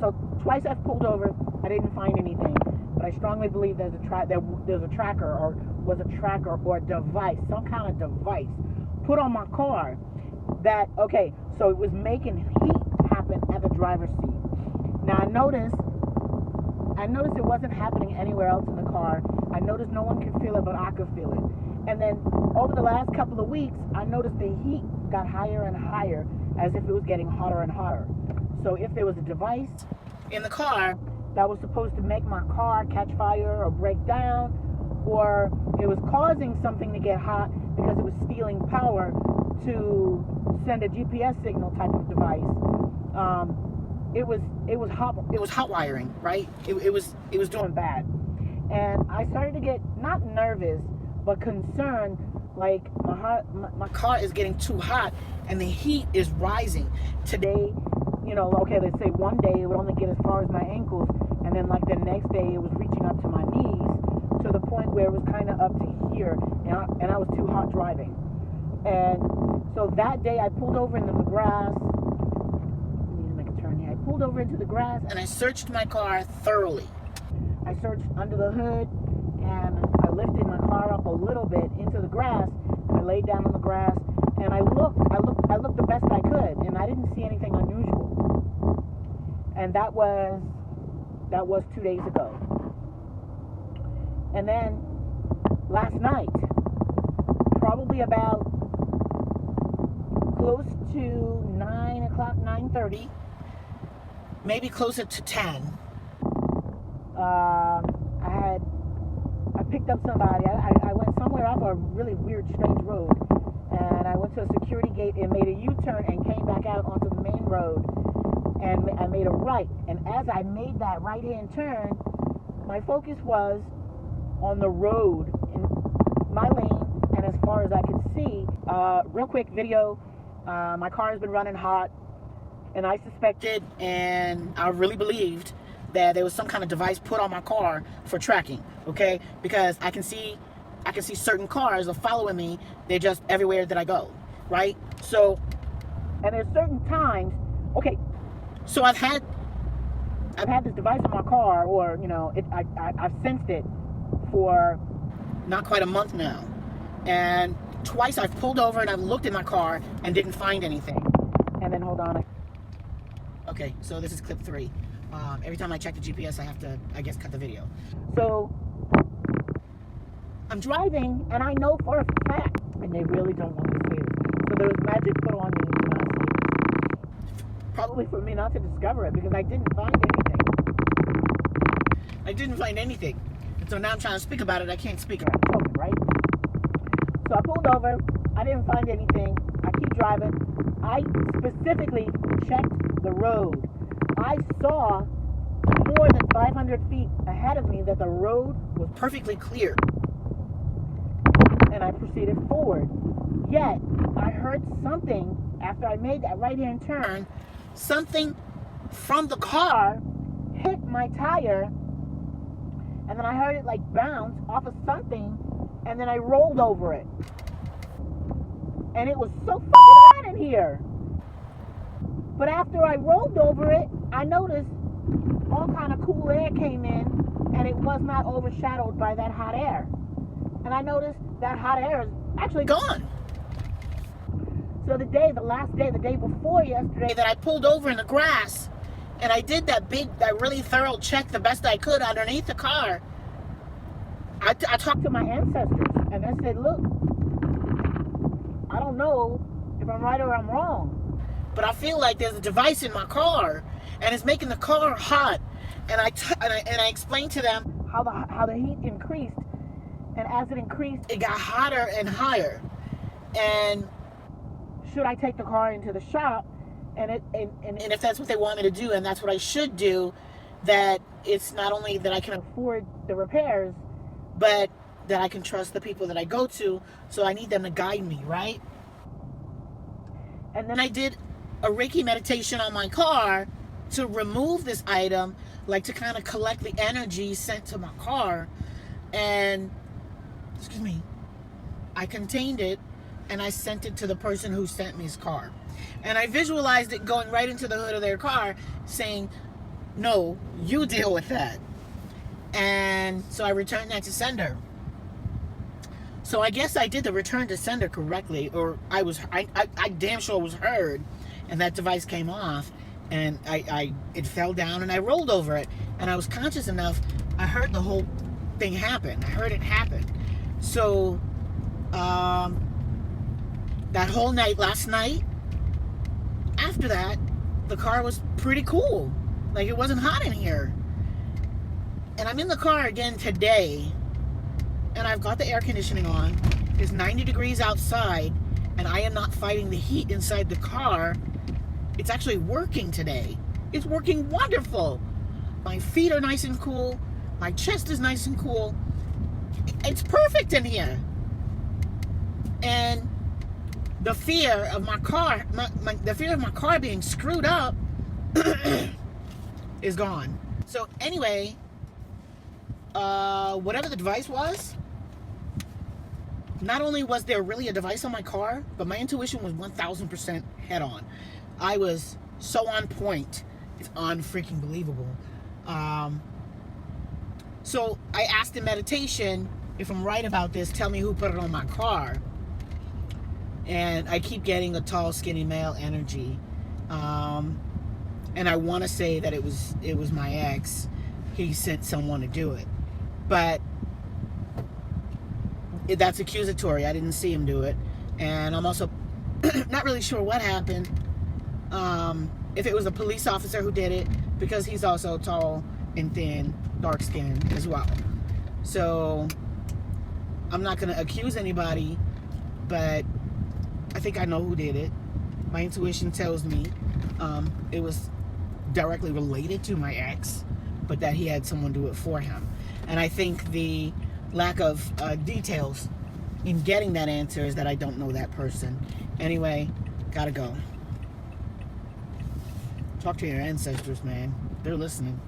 So twice I've pulled over, I didn't find anything. But I strongly believe there's a tracker or was a tracker or a device, some kind of device put on my car that, okay, so it was making heat happen at the driver's seat. Now I noticed it wasn't happening anywhere else in the car. I noticed no one could feel it, but I could feel it. And then over the last couple of weeks, I noticed the heat got higher and higher as if it was getting hotter and hotter. So if there was a device in the car that was supposed to make my car catch fire or break down, or it was causing something to get hot because it was stealing power to send a GPS signal type of device, it was hot wiring, right? It was doing bad, and I started to get not nervous but concerned. Like my car is getting too hot and the heat is rising. Today, okay, let's say one day it would only get as far as my ankles, and then like the next day it was reaching up to my knees to the point where it was kind of up to here, and I was too hot driving. And so that day I pulled over into the grass. I need to make a turn here. I pulled over into the grass and I searched my car thoroughly. I searched under the hood and I lifted my car up a little bit into the grass, and I laid down on the grass and I looked the best I could, and I didn't see anything unusual. And that was 2 days ago. And then last night, probably about close to 9 o'clock, 9:30, maybe closer to 10, I picked up somebody. I went somewhere off a really weird, strange road, and I went to a security gate and made a U-turn and came back out onto the main road, and I made a right. And as I made that right-hand turn, my focus was on the road in my lane, and as far as I could see, real quick video, my car has been running hot, and I suspected, and I really believed that there was some kind of device put on my car for tracking, okay? Because I can see certain cars are following me. They're just everywhere that I go, right? So, and there's certain times, okay, so I've had this device in my car, or I've sensed it for not quite a month now, and twice I've pulled over and I've looked in my car and didn't find anything. And then hold on. Okay, so this is clip 3. Every time I check the GPS, I have to, I guess, cut the video. So I'm driving, and I know for a fact, and they really don't want to say this, so there was magic put on me to not say this. Probably for me not to discover it, because I didn't find anything. And so now I'm trying to speak about it. I can't speak about it. Talking, right? So I pulled over. I didn't find anything. I keep driving. I specifically checked the road. I saw more than 500 feet ahead of me that the road was perfectly clear. And I proceeded forward. Yet, I heard something after I made that right-hand turn. Something from the car hit my tire, and then I heard it like bounce off of something, and then I rolled over it. And it was so fucking hot in here. But after I rolled over it, I noticed all kind of cool air came in, and it was not overshadowed by that hot air. And I noticed that hot air is actually gone. So the day before yesterday, that I pulled over in the grass, and I did that really thorough check the best I could underneath the car, I talked to my ancestors, and I said, look, I don't know if I'm right or I'm wrong, but I feel like there's a device in my car, and it's making the car hot. And I explained to them how the heat increased, and as it increased, it got hotter and higher. And should I take the car into the shop, and if that's what they want me to do, and that's what I should do, that it's not only that I can afford the repairs, but that I can trust the people that I go to, so I need them to guide me, right? And then I did a Reiki meditation on my car to remove this item, like to kind of collect the energy sent to my car. And, I contained it, and I sent it to the person who sent me his car. And I visualized it going right into the hood of their car, saying, no, you deal with that. And so I returned that to sender. So I guess I did the return to sender correctly, or I damn sure was heard, and that device came off, and it fell down, and I rolled over it, and I was conscious enough. I heard the whole thing happen. I heard it happen. So that whole night, last night, after that, the car was pretty cool. Like, it wasn't hot in here. And I'm in the car again today, and I've got the air conditioning on. It's 90 degrees outside, and I am not fighting the heat inside the car. It's actually working today. It's working wonderful. My feet are nice and cool. My chest is nice and cool. It's perfect in here. And the fear of my car, the fear of my car being screwed up is gone. So anyway, whatever the device was, not only was there really a device on my car, but my intuition was 1000% head on. I was so on point. It's unfreaking believable. So I asked in meditation, if I'm right about this, tell me who put it on my car. And I keep getting a tall, skinny male energy. And I want to say that it was my ex. He sent someone to do it. But that's accusatory. I didn't see him do it. And I'm also not really sure what happened. If it was a police officer who did it, because he's also tall and thin, dark skinned as well. So I'm not going to accuse anybody, but I think I know who did it. My intuition tells me it was directly related to my ex, but that he had someone do it for him. And I think the lack of details in getting that answer is that I don't know that person. Anyway, gotta go. Talk to your ancestors, man. They're listening.